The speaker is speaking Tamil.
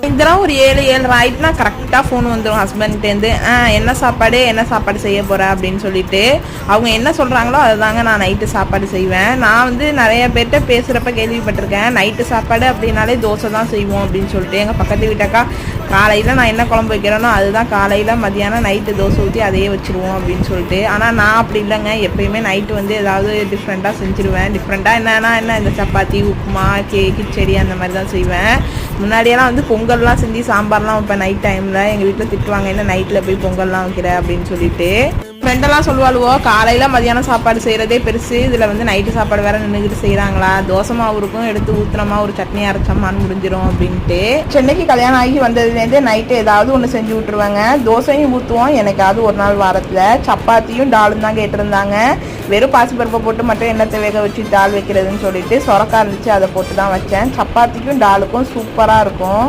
இதெல்லாம் ஒரு 7 ஆயிட்டுனா கரெக்டாக ஃபோன் வந்துடும் ஹஸ்பண்ட்லேருந்து. என்ன சாப்பாடு செய்ய போகிற அப்படின்னு சொல்லிட்டு அவங்க என்ன சொல்கிறாங்களோ அதுதாங்க நான் நைட்டு சாப்பாடு செய்வேன். நான் வந்து நிறைய பேர்கிட்ட பேசுகிறப்ப கேள்விப்பட்டிருக்கேன், நைட்டு சாப்பாடு அப்படின்னாலே தோசை தான் செய்வோம் அப்படின்னு சொல்லிட்டு. எங்கள் பக்கத்து வீட்டாக்கா காலையில் நான் என்ன குழம்பு வைக்கிறேனோ அதுதான் காலையில், மதியானம் நைட்டு தோசை ஊற்றி அதையே வச்சுருவோம் அப்படின்னு சொல்லிட்டு. ஆனால் நான் அப்படி இல்லைங்க, எப்பயுமே நைட்டு வந்து ஏதாவது டிஃப்ரெண்ட்டாக செஞ்சுருவேன். டிஃப்ரெண்ட்டாக என்ன இந்த சப்பாத்தி, உப்புமா, கிச்சடி அந்த மாதிரி தான் செய்வேன். முன்னாடியெல்லாம் வந்து பொங்கல்லாம் செஞ்சு சாம்பார்லாம் வைப்பேன் நைட் டைமில். எங்கள் வீட்டில் திட்டுவாங்க, என்ன நைட்டில் போய் பொங்கல்லாம் வைக்கிற அப்படின்னு சொல்லிட்டு. ஃப்ரெண்டெல்லாம் சொல்லுவாளுவோ, காலையில் மதியானம் சாப்பாடு செய்கிறதே பெருசு, இதில் வந்து நைட்டு சாப்பாடு வேறு நின்றுக்கிட்டு செய்கிறாங்களா, தோசை மாவு இருக்கும், எடுத்து ஊற்றுனமா ஒரு சட்னி அரைச்சமான்னு முடிஞ்சிடும் அப்படின்ட்டு. சென்னைக்கு கல்யாணம் ஆகி வந்ததுலேருந்து நைட்டு ஏதாவது ஒன்று செஞ்சு விட்ருவாங்க. தோசையும் ஊற்றுவோம், எனக்காவது ஒரு நாள் வாரத்தில். சப்பாத்தியும் டாலும் தான் கேட்டிருந்தாங்க. வெறும் பாசிப்பருப்பை போட்டு மட்டும் எண்ணெத்தை வேக வச்சு டால் வைக்கிறதுன்னு சொல்லிட்டு சொரக்காய் இருந்துச்சு, அதை போட்டு தான் வச்சேன். சப்பாத்திக்கும் டாலுக்கும் சூப்பராக இருக்கும்.